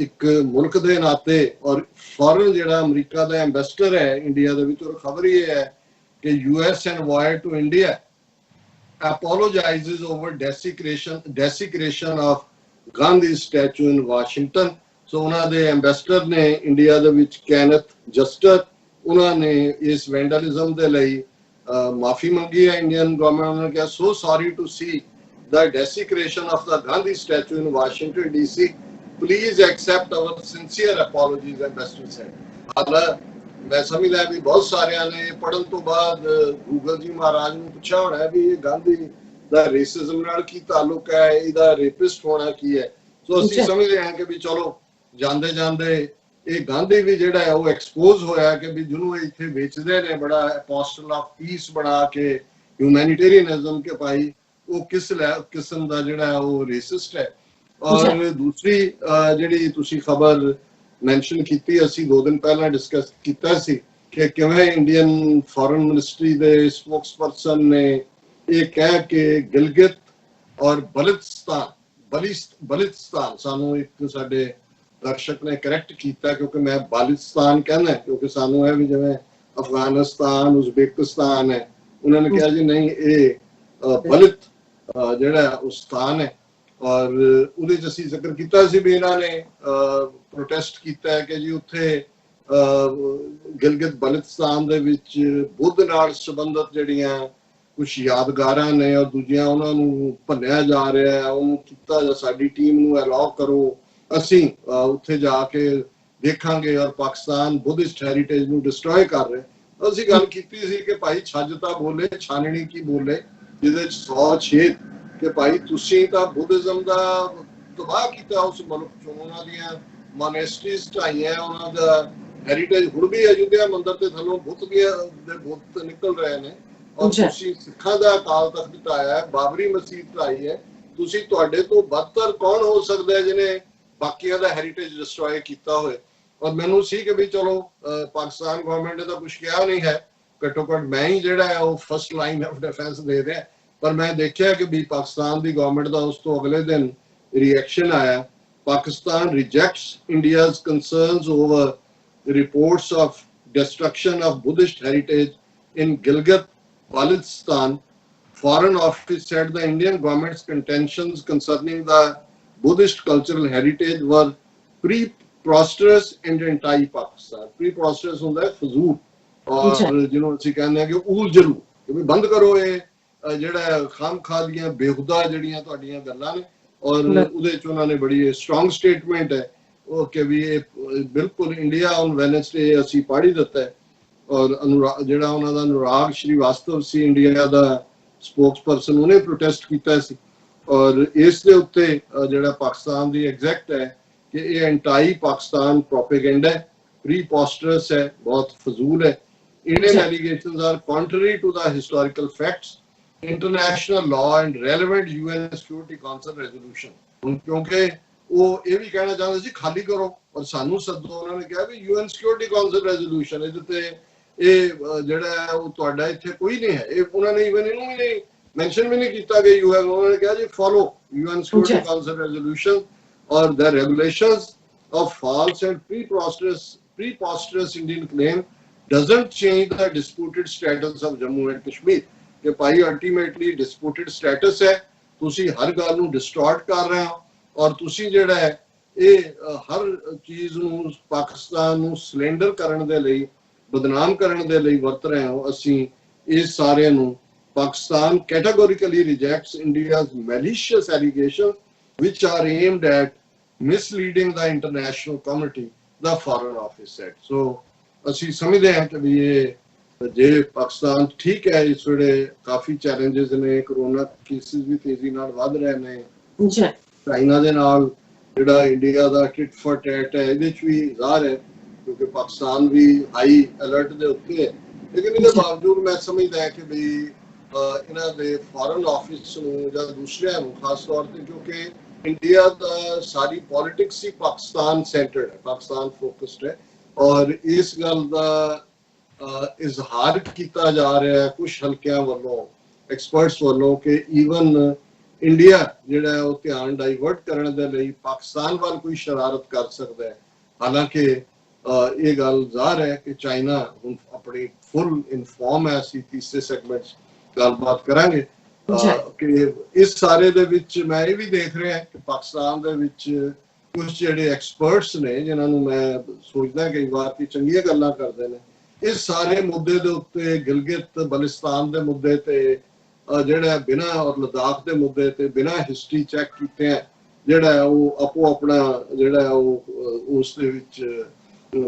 Speaker 2: ਇੱਕ ਮੁਲਕ ਦੇ ਨਾਤੇ ਔਰ ਫੋਰਨ ਜਿਹੜਾ ਅਮਰੀਕਾ ਦਾ ਐਂਬੈਸਡਰ ਹੈ ਇੰਡੀਆ ਦੇ ਵਿੱਚ, ਉਹ ਖਬਰ ਇਹ ਹੈ ਕਿ US envoy to India apologizes over desecration of Gandhi statue in Washington। ਸੋ ਉਹਨਾਂ ਦੇ ਐਂਬੈਸਡਰ ਨੇ ਇੰਡੀਆ ਦੇ ਵਿੱਚ ਕੈਨਥ ਜਸਟਰ, ਉਹਨਾਂ ਨੇ ਇਸ ਵੈਂਡਲਿਜ਼ਮ ਦੇ ਲਈ ਮਾਫੀ ਮੰਗੀ ਹੈ ਇੰਡੀਅਨ ਗਵਰਨਮੈਂਟ ਨੇ। ਕਿਹਾ so sorry to see the desecration of the Gandhi statue in Washington DC, please accept our sincere apologies, ambassador said। ਹਾਲਾ ਮੈਂ ਸਮਝ ਲਿਆ ਵੀ ਬਹੁਤ ਸਾਰਿਆਂ ਨੇ ਪੜ੍ਹਨ ਤੋਂ ਬਾਅਦ ਗੂਗਲ ਜੀ ਮਹਾਰਾਜ ਨੂੰ ਪੁੱਛਿਆ ਹੋਣਾ ਵੀ ਇਹ ਗਾਂਧੀ ਦਾ ਰੇਸਿਜ਼ਮ ਨਾਲ ਕੀ ਤਾਲੁਕ ਹੈ, ਇਹਦਾ ਰੇਪਿਸਟ ਹੋਣਾ ਕੀ ਹੈ। ਸੋ ਅਸੀਂ ਸਮਝਦੇ ਹਾਂ ਕਿ ਵੀ ਚਲੋ ਜਾਂਦੇ ਜਾਂਦੇ ਇਹ ਗਾਂਧੀ ਵੀ ਜਿਹੜਾ ਹੈ ਉਹ ਐਕਸਪੋਜ਼ ਹੋਇਆ ਕਿ ਵੀ ਜਿਹਨੂੰ ਇੱਥੇ ਵੇਚਦੇ ਨੇ ਬੜਾ ਅਪੋਸਟਲ ਆਫ ਪੀਸ ਬਣਾ ਕੇ ਹਿਊਮੈਨਿਟੇਰੀਅਨਿਜ਼ਮ ਕੇ ਭਾਈ, ਉਹ ਕਿਸ ਕਿਸਮ ਦਾ ਜਿਹੜਾ ਉਹ ਰੇਸਿਸਟ ਹੈ। ਔਰ ਦੂਸਰੀ ਜਿਹੜੀ ਤੁਸੀਂ ਖਬਰ ਮੈਂਸ਼ਨ ਕੀਤੀ, ਅਸੀਂ 2 ਦਿਨ ਪਹਿਲਾਂ ਡਿਸਕਸ ਕੀਤਾ ਸੀ ਕਿ ਕਿਵੇਂ ਇੰਡੀਅਨ ਫੋਰਨ ਮਿਨਿਸਟਰੀ ਦੇ ਸਪੋਕਸਪਰਸਨ ਨੇ ਇਹ ਕਹਿ ਕੇ ਗਿਲਗਿਤ ਔਰ ਬਲਿਸਤਾਨ ਸਾਨੂੰ ਇੱਕ ਸਾਡੇ ਦਰਸ਼ਕ ਨੇ ਕਰੈਕਟ ਕੀਤਾ ਕਿਉਂਕਿ ਮੈਂ ਬਾਲਿਸਤਾਨ ਕਹਿੰਦਾ ਕਿਉਂਕਿ ਸਾਨੂੰ ਇਹ ਵੀ ਜਿਵੇਂ ਅਫਗਾਨਿਸਤਾਨ ਉਜ਼ਬੇਕਿਸਤਾਨ ਹੈ, ਉਹਨਾਂ ਨੇ ਕਿਹਾ ਜੀ ਨਹੀਂ ਇਹ ਬਲਿਤ ਜਿਹੜਾ ਉਹ ਸਥਾਨ ਹੈ। ਔਰ ਉਹਦੇ ਚ ਅਸੀਂ ਜ਼ਿਕਰ ਕੀਤਾ ਸੀ ਵੀ ਇਹਨਾਂ ਨੇ ਪ੍ਰੋਟੈਸਟ ਕੀਤਾ ਹੈ ਕਿ ਜੀ ਉੱਥੇ ਗਿਲਗਿਤ ਬਲਿਸਤਾਨ ਦੇ ਵਿੱਚ ਬੁੱਧ ਨਾਲ ਸੰਬੰਧਿਤ ਜਿਹੜੀਆਂ ਕੁਛ ਯਾਦਗਾਰਾਂ ਨੇ ਔਰ ਦੂਜੀਆਂ ਉਹਨਾਂ ਨੂੰ ਭੰਨਿਆ ਜਾ ਰਿਹਾ ਹੈ, ਉਹਨੂੰ ਕੀਤਾ ਜਾਂ ਸਾਡੀ ਟੀਮ ਨੂੰ ਅਲਾਉ ਕਰੋ, ਅਸੀਂ ਉੱਥੇ ਜਾ ਕੇ ਦੇਖਾਂਗੇ ਔਰ ਪਾਕਿਸਤਾਨ ਬੁੱਧਿਸਟ ਹੈਰੀਟੇਜ ਨੂੰ ਡਿਸਟਰੋਏ ਕਰ ਰਿਹਾ। ਅਸੀਂ ਗੱਲ ਕੀਤੀ ਸੀ ਕਿ ਭਾਈ ਛੱਜ ਤਾਂ ਬੋਲੇ ਛਾਨਣੀ ਕੀ ਬੋਲੇ, ਜਿਹਦੇ ਚ 106 ਕਿ ਭਾਈ ਤੁਸੀਂ ਤਾਂ ਬੁੱਧਿਜ਼ਮ ਦਾ ਤਬਾਹ ਕੀਤਾ ਉਸ ਮੁਲਕ ਚੋਂ, ਉਹਨਾਂ ਦੀਆਂ ਮੋਨੈਸਟਰੀਜ਼ ਢਾਈਆਂ, ਉਹਨਾਂ ਦਾ ਹੈਰੀਟੇਜ ਹੁਣ ਵੀ ਅਯੁੱਧਿਆ ਮੰਦਿਰ ਤੇ ਥੱਲੋਂ ਬੁੱਤ ਦੇ ਬੁੱਤ ਨਿਕਲ ਰਹੇ ਨੇ। ਔਰ ਤੁਸੀਂ ਸਿੱਖਾਂ ਦਾ ਅਕਾਲ ਤਖਤ ਢਾਇਆ ਹੈ, ਬਾਬਰੀ ਮਸਜਿਦ ਢਾਈ ਹੈ, ਤੁਸੀਂ ਤੁਹਾਡੇ ਤੋਂ ਬਦਤਰ ਕੌਣ ਹੋ ਸਕਦਾ ਹੈ ਜਿਹਨੇ ਬਾਕੀਆਂ ਦਾ ਹੈਰੀਟੇਜ ਡਿਸਟਰੋਏ ਕੀਤਾ ਹੋਏ। ਔਰ ਮੈਨੂੰ ਸੀ ਕਿ ਵੀ ਚਲੋ ਪਾਕਿਸਤਾਨ ਗਵਰਨਮੈਂਟ ਨੇ ਤਾਂ ਕੁਝ ਕਿਹਾ ਨਹੀਂ ਹੈ, ਘੱਟੋ ਘੱਟ ਮੈਂ ਹੀ ਜਿਹੜਾ ਹੈ ਉਹ ਫਸਟ ਲਾਈਨ ਆਫ ਡਿਫੈਂਸ ਦੇ ਰਿਹਾ, ਪਰ ਮੈਂ ਦੇਖਿਆ ਕਿ ਵੀ ਪਾਕਿਸਤਾਨ ਦੀ ਗਵਰਨਮੈਂਟ ਦਾ ਉਸ ਤੋਂ ਅਗਲੇ ਦਿਨ ਰਿਐਕਸ਼ਨ ਆਇਆ। Pakistan rejects India's concerns over reports of destruction of Buddhist heritage in Gilgit-Baltistan. Foreign Office said the Indian government's contentions concerning the Buddhist cultural heritage were preposterous and anti-Pakistan. Preposterous ਹੁੰਦਾ ਹੈ ਫਜ਼ੂਲ, ਔਰ ਜਿਹਨੂੰ ਅਸੀਂ ਕਹਿੰਦੇ ਹਾਂ ਕਿ ਉਲਝਰੂ, ਕਿ ਵੀ ਬੰਦ ਕਰੋ ਇਹ ਜਿਹੜਾ ਖਾਮਖਾ ਦੀਆਂ ਬੇਹੁਦਾ ਜਿਹੜੀਆਂ ਤੁਹਾਡੀਆਂ ਗੱਲਾਂ ਨੇ। ਔਰ ਉਹਦੇ ਚ ਉਹਨਾਂ ਨੇ ਬੜੀ ਸਟਰੋਂਗ ਸਟੇਟਮੈਂਟ ਹੈ ਉਹ ਕਿ ਵੀ ਇਹ ਬਿਲਕੁਲ ਇੰਡੀਆ ਔਨ ਵੈਨਸਡੇ ਅਸੀਂ ਪੜ੍ਹ ਹੀ ਦਿੱਤਾ ਹੈ। ਔਰ ਜਿਹੜਾ ਉਹਨਾਂ ਦਾ ਅਨੁਰਾਗ ਸ਼੍ਰੀਵਾਸਤਵ ਸੀ ਇੰਡੀਆ ਦਾ ਸਪੋਕਸਪਰਸਨ, ਉਹਨੇ ਪ੍ਰੋਟੈਸਟ ਕੀਤਾ ਸੀ। ਔਰ ਇਸ ਦੇ ਉੱਤੇ ਜਿਹੜਾ ਪਾਕਿਸਤਾਨ ਦੀ ਐਗਜ਼ੈਕਟ ਹੈ ਕਿ ਇਹ ਐਂਟਾਈ ਪਾਕਿਸਤਾਨ ਪ੍ਰੋਪੇਗੈਂਡਾ ਹੈ, ਪ੍ਰੀਪੋਸਟਰਸ ਹੈ, ਬਹੁਤ ਫਜ਼ੂਲ ਹੈ। Indian allegations are contrary to the historical facts, international law and relevant UN Security Council resolution। ਕਿਉਂਕਿ ਉਹ ਇਹ ਵੀ ਕਹਿਣਾ ਚਾਹੁੰਦੇ ਸੀ ਖਾਲੀ ਕਰੋ ਔਰ ਸਾਨੂੰ ਸੱਦੋ, ਉਹਨਾਂ ਨੇ ਕਿਹਾ ਵੀ UN Security Council resolution ਇਹਦੇ ਤੇ ਇਹ ਜਿਹੜਾ ਉਹ ਤੁਹਾਡਾ ਇੱਥੇ ਕੋਈ ਨਹੀਂ ਹੈ। ਇਹ ਉਹਨਾਂ ਨੇ ਇਵਨ ਇਹਨੂੰ ਵੀ ਨਹੀਂ ਮੈਂਸ਼ਨ ਵੀ ਨਹੀਂ ਕੀਤਾ ਕਿ UN, ਉਹਨਾਂ ਨੇ ਕਿਹਾ ਜੀ follow UN Security Council resolution ਔਰ the regulations of false and preposterous Indian claim doesn't change the disputed status of Jammu and Kashmir. कि भाई अल्टीमेटली डिस्प्यूटेड स्टेटस है, ਤੁਸੀਂ ਹਰ ਗੱਲ ਨੂੰ ਡਿਸਟੋਰਟ ਕਰ ਰਹੇ ਹੋ ਔਰ ਤੁਸੀਂ ਜਿਹੜਾ ਹੈ ਇਹ ਹਰ ਚੀਜ਼ ਨੂੰ ਪਾਕਿਸਤਾਨ ਨੂੰ ਸਿਲੰਡਰ ਕਰਨ ਦੇ ਲਈ, ਬਦਨਾਮ ਕਰਨ ਦੇ ਲਈ ਵਰਤ ਰਹੇ ਹੋ। ਅਸੀਂ ਇਸ ਸਾਰੇ ਨੂੰ Pakistan categorically rejects India's malicious allegations which are aimed at misleading the international community, the Foreign Office said. So ਅਸੀਂ ਸਮਝਦੇ ਹਾਂ ਕਿ ਵੀ ਇਹ ਜੇ ਪਾਕਿਸਤਾਨ ਠੀਕ ਹੈ, ਇਸ ਵੇਲੇ ਕਾਫੀ ਚੈਲੰਜਸ ਨੇ, ਕੋਰੋਨਾ ਕੇਸਿਸ ਵੀ ਤੇਜ਼ੀ ਨਾਲ ਵੱਧ ਰਹੇ ਨੇ, ਚਾਈਨਾ ਦੇ ਨਾਲ ਜਿਹੜਾ ਇੰਡੀਆ ਦਾ ਟਿਟ ਫॉर ਟੈਟ ਹੈ ਇਹਦੇ ਚ ਵੀ ਜ਼ਾਹਰ ਹੈ ਕਿਉਂਕਿ ਪਾਕਿਸਤਾਨ ਵੀ ਹਾਈ ਅਲਰਟ ਦੇ ਉੱਤੇ ਹੈ। ਲੇਕਿਨ ਇਹਦੇ ਬਾਵਜੂਦ ਮੈਂ ਸਮਝਦਾ ਹਾਂ ਕਿ ਵੀ ਇਹਨਾਂ ਦੇ ਫੋਰਨ ਆਫਿਸ ਨੂੰ ਜਾਂ ਦੂਸਰਿਆਂ ਨੂੰ ਖਾਸ ਤੌਰ ਤੇ ਕਿਉਂਕਿ ਇੰਡੀਆ ਦਾ ਸਾਰੀ ਪੋਲਿਟਿਕਸ ਹੀ ਪਾਕਿਸਤਾਨ ਸੈਂਟਰਡ ਹੈ, ਪਾਕਿਸਤਾਨ ਫੋਕਸਡ ਹੈ ਔਰ ਇਸ ਗੱਲ ਦਾ ਇਜ਼ਹਾਰ ਕੀਤਾ ਜਾ ਰਿਹਾ ਹੈ ਕੁਝ ਹਲਕਿਆਂ ਵੱਲੋਂ, ਐਕਸਪਰਟਸ ਵੱਲੋਂ ਕਿ ਈਵਨ ਇੰਡੀਆ ਜਿਹੜਾ ਉਹ ਧਿਆਨ ਡਾਈਵਰਟ ਕਰਨ ਦੇ ਲਈ ਪਾਕਿਸਤਾਨ ਵੱਲ ਕੋਈ ਸ਼ਰਾਰਤ ਕਰ ਸਕਦਾ ਹੈ। ਹਾਲਾਂਕਿ ਇਹ ਗੱਲ ਜ਼ਾਹਰ ਹੈ ਕਿ ਚਾਈਨਾ ਹੁਣ ਆਪਣੀ ਫੁੱਲ ਇਨਫੋਰਮ ਹੈ। ਅਸੀਂ ਤੀਸਰੇ ਸੈਗਮੈਂਟ 'ਚ ਗੱਲਬਾਤ ਕਰਾਂਗੇ ਕਿ ਇਸ ਸਾਰੇ ਦੇ ਵਿੱਚ ਮੈਂ ਇਹ ਵੀ ਦੇਖ ਰਿਹਾ ਕਿ ਪਾਕਿਸਤਾਨ ਦੇ ਵਿੱਚ ਕੁਝ ਜਿਹੜੇ ਐਕਸਪਰਟਸ ਨੇ ਜਿਨ੍ਹਾਂ ਨੂੰ ਮੈਂ ਸੋਚਦਾ ਕਈ ਵਾਰ ਕਿ ਚੰਗੀਆਂ ਗੱਲਾਂ ਕਰਦੇ ਨੇ, ਇਸ ਸਾਰੇ ਮੁੱਦੇ ਦੇ ਉੱਤੇ ਗਿਲਗਿਤ ਬਲਿਸਤਾਨ ਦੇ ਮੁੱਦੇ ਤੇ ਜਿਹੜਾ ਬਿਨਾਂ ਔਰ ਲਦਾਖ ਦੇ ਮੁੱਦੇ ਤੇ ਬਿਨਾਂ ਹਿਸਟਰੀ ਚੈੱਕ ਕੀਤੇ ਹੈ ਜਿਹੜਾ ਉਹ ਆਪੋ ਆਪਣਾ ਜਿਹੜਾ ਉਹ ਉਸ ਦੇ ਵਿੱਚ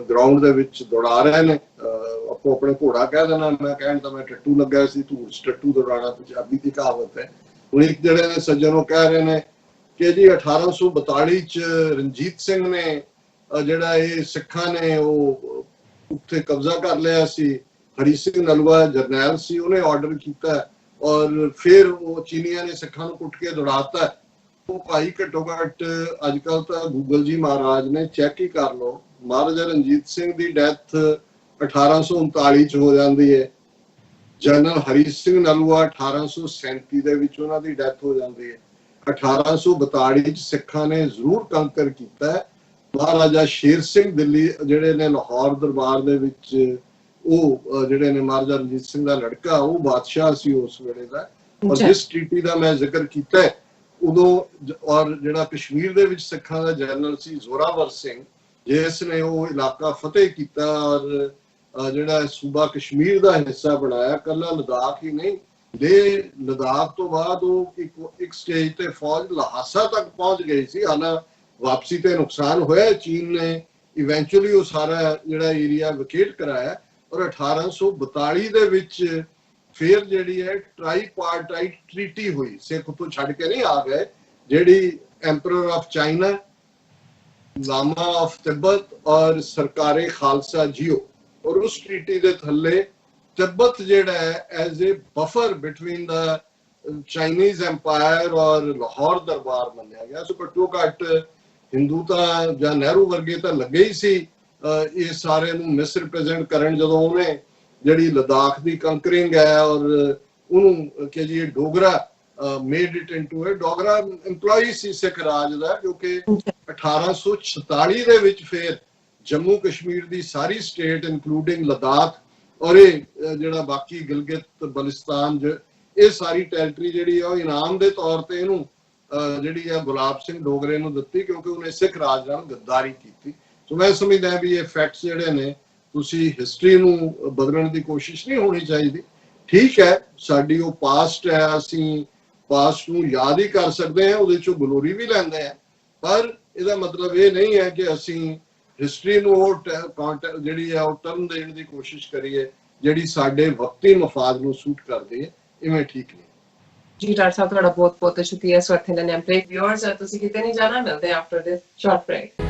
Speaker 2: ਗਰਾਊਂਡ ਦੇ ਵਿੱਚ ਦੌੜਾ ਰਹੇ ਨੇ। ਆਪੋ ਆਪਣੇ ਘੋੜਾ ਕਹਿ ਦੇਣਾ, ਮੈਂ ਕਹਿਣ ਤਾਂ ਮੈਂ ਟੱਟੂ ਲੱਗਾ ਸੀ, ਧੂੜ ਟੱਟੂ ਦੌੜਾਣਾ ਪੰਜਾਬੀ ਦੀ ਕਹਾਵਤ ਹੈ। ਹੁਣ ਇੱਕ ਜਿਹੜੇ ਨੇ ਸੱਜਣ ਉਹ ਕਹਿ ਰਹੇ ਨੇ ਕਿ ਜੀ 1842 ਚ ਰਣਜੀਤ ਸਿੰਘ ਨੇ ਜਿਹੜਾ ਇਹ ਸਿੱਖਾਂ ਨੇ ਉਹ ਉੱਥੇ ਕਬਜ਼ਾ ਕਰ ਲਿਆ ਸੀ, ਹਰੀ ਸਿੰਘ ਨਲੂਆ ਜਰਨੈਲ ਸੀ, ਉਹਨੇ ਆਰਡਰ ਕੀਤਾ ਔਰ ਫਿਰ ਉਹ ਚੀਨੀਆਂ ਨੇ ਸਿੱਖਾਂ ਨੂੰ ਕੁੱਟ ਕੇ ਦੌੜਾਤਾ। ਉਹ ਭਾਈ ਘੱਟੋ ਘੱਟ ਅੱਜ ਕੱਲ ਤਾਂ ਗੂਗਲ ਜੀ ਮਹਾਰਾਜ ਨੇ ਚੈੱਕ ਹੀ ਕਰ ਲਓ, ਮਹਾਰਾਜਾ ਰਣਜੀਤ ਸਿੰਘ ਦੀ ਡੈਥ 1839 ਚ ਹੋ ਜਾਂਦੀ ਹੈ, ਜਨਰਲ ਹਰੀ ਸਿੰਘ ਨਲੂਆ 1837 ਦੇ ਵਿੱਚ ਉਹਨਾਂ ਦੀ ਡੈਥ ਹੋ ਜਾਂਦੀ ਹੈ। 1842 ਚ ਸਿੱਖਾਂ ਨੇ ਜ਼ਰੂਰ ਕੰਕਰ ਕੀਤਾ ਹੈ। ਮਹਾਰਾਜਾ ਸ਼ੇਰ ਸਿੰਘ ਦਿੱਲੀ ਜਿਹੜੇ ਨੇ ਲਾਹੌਰ ਦਰਬਾਰ ਦੇ ਵਿੱਚ ਉਹ ਜਿਹੜੇ ਨੇ ਮਹਾਰਾਜਾ ਰਣਜੀਤ ਸਿੰਘ ਦਾ ਲੜਕਾ ਉਹ ਬਾਦਸ਼ਾਹ ਸੀ ਉਸ ਵੇਲੇ ਦਾ, ਔਰ ਜਿਸ ਟ੍ਰੀਟੀ ਦਾ ਮੈਂ ਜ਼ਿਕਰ ਕੀਤਾ ਹੈ ਉਦੋਂ ਔਰ ਜਿਹੜਾ ਕਸ਼ਮੀਰ ਦੇ ਵਿੱਚ ਸਿੱਖਾਂ ਦਾ ਜਨਰਲ ਸੀ ਜ਼ੋਰਾਵਰ ਸਿੰਘ ਜਿਸ ਨੇ ਉਹ ਇਲਾਕਾ ਫਤਿਹ ਕੀਤਾ ਔਰ ਜਿਹੜਾ ਸੂਬਾ ਕਸ਼ਮੀਰ ਦਾ ਹਿੱਸਾ ਬਣਾਇਆ। ਕੱਲਾ ਲਦਾਖ ਹੀ ਨਹੀਂ, ਦੇ ਲਦਾਖ ਤੋਂ ਬਾਅਦ ਉਹ ਇੱਕ ਸਟੇਜ ਤੇ ਫੌਜ ਲਹਾਸਾ ਤੱਕ ਪਹੁੰਚ ਗਈ ਸੀ। ਹਾਲਾਂ ਵਾਪਸੀ ਤੇ ਨੁਕਸਾਨ ਹੋਇਆ, ਚੀਨ ਨੇ ਇਵੈਂਚੁਅਲੀ ਉਹ ਸਾਰਾ ਜਿਹੜਾ ਏਰੀਆ ਵਕੇਟ ਕਰਾਇਆ ਔਰ 1842 ਦੇ ਵਿੱਚ ਫਿਰ ਜਿਹੜੀ ਹੈ ਟ੍ਰਾਈਪਾਰਟਾਈਟ ਟ੍ਰੀਟੀ ਹੋਈ, ਸਿੱਖ ਤੋਂ ਛੱਡ ਕੇ ਨਹੀਂ ਆ ਗਏ, ਜਿਹੜੀ ਐਂਪਰਰ of China, Lama of Tibet ਔਰ ਸਰਕਾਰੇ ਖਾਲਸਾ ਜੀਓ, ਔਰ ਉਸ ਟ੍ਰੀਟੀ ਦੇ ਥੱਲੇ ਤਿੱਬਤ ਜਿਹੜਾ ਹੈ as a buffer between the Chinese empire ਔਰ ਲਾਹੌਰ ਦਰਬਾਰ ਮੰਨਿਆ ਗਿਆ। ਸੋ ਘੱਟੋ ਘੱਟ ਹਿੰਦੂ ਤਾਂ ਜਾਂ ਨਹਿਰੂ ਵਰਗੇ ਤਾਂ ਲੱਗੇ ਹੀ ਸੀ ਇਹ ਸਾਰੇ ਨੂੰ ਮਿਸਰਿਪ੍ਰੈਜ਼ੈਂਟ ਕਰਨ ਜਦੋਂ ਉਹਨੇ ਜਿਹੜੀ ਲਦਾਖ ਦੀ ਕੰਕਰਿੰਗ ਹੈ ਔਰ ਉਹਨੂੰ ਕਿ ਜੀ Dogra made it into a Dogra EMPLOYEE ਸੀ ਸਿੱਖ ਰਾਜ ਦਾ, ਕਿਉਂਕਿ 1846 ਦੇ ਵਿੱਚ ਫਿਰ ਜੰਮੂ ਕਸ਼ਮੀਰ ਦੀ ਸਾਰੀ ਸਟੇਟ ਇਨਕਲੂਡਿੰਗ ਲਦਾਖ ਔਰ ਇਹ ਜਿਹੜਾ ਬਾਕੀ ਗਿਲਗਿਤ ਬਲਿਸਤਾਨ ਇਹ ਸਾਰੀ ਟੈਰੀਟਰੀ ਜਿਹੜੀ ਆ ਉਹ ਇਨਾਮ ਦੇ ਤੌਰ ਤੇ ਇਹਨੂੰ ਜਿਹੜੀ ਆ ਗੁਲਾਬ ਸਿੰਘ ਡੋਗਰੇ ਨੂੰ ਦਿੱਤੀ ਕਿਉਂਕਿ ਉਹਨੇ ਸਿੱਖ ਰਾਜ ਨਾਲ ਗੱਦਾਰੀ ਕੀਤੀ। ਸੋ ਮੈਂ ਸਮਝਦਾ ਵੀ ਇਹ ਫੈਕਟਸ ਜਿਹੜੇ ਨੇ ਤੁਸੀਂ ਹਿਸਟਰੀ ਨੂੰ ਬਦਲਣ ਦੀ ਕੋਸ਼ਿਸ਼ ਨਹੀਂ ਹੋਣੀ ਚਾਹੀਦੀ। ਠੀਕ ਹੈ ਸਾਡੀ ਉਹ ਪਾਸਟ ਹੈ, ਅਸੀਂ ਪਾਸਟ ਨੂੰ ਯਾਦ ਹੀ ਕਰ ਸਕਦੇ ਹਾਂ, ਉਹਦੇ ਚੋਂ ਗਲੋਰੀ ਵੀ ਲੈਂਦੇ ਹਾਂ, ਪਰ ਇਹਦਾ ਮਤਲਬ ਇਹ ਨਹੀਂ ਹੈ ਕਿ ਅਸੀਂ ਹਿਸਟਰੀ ਨੂੰ ਉਹ ਜਿਹੜੀ ਆ ਉਹ ਟਰਨ ਦੇਣ ਦੀ ਕੋਸ਼ਿਸ਼ ਕਰੀਏ ਜਿਹੜੀ ਸਾਡੇ ਵਕਤੀ ਮਫਾਦ ਨੂੰ ਸੂਟ ਕਰਦੀ ਹੈ। ਇਵੇਂ ਠੀਕ ਨਹੀਂ
Speaker 1: ਜੀ। ਡਾਕਟਰ ਸਾਹਿਬ ਤੁਹਾਡਾ ਬਹੁਤ ਬਹੁਤ ਸ਼ੁਕਰੀਆ। ਸੋ ਇੱਥੇ ਲੈਣੇ ਬ੍ਰੇਕ। ਵਿਊਅਰਸ ਤੁਸੀਂ ਕਿਤੇ ਨਹੀਂ ਜਾਣਾ, ਮਿਲਦੇ ਆਫਟਰ ਦਿਸ ਸ਼ਾਰਟ ਬ੍ਰੇਕ।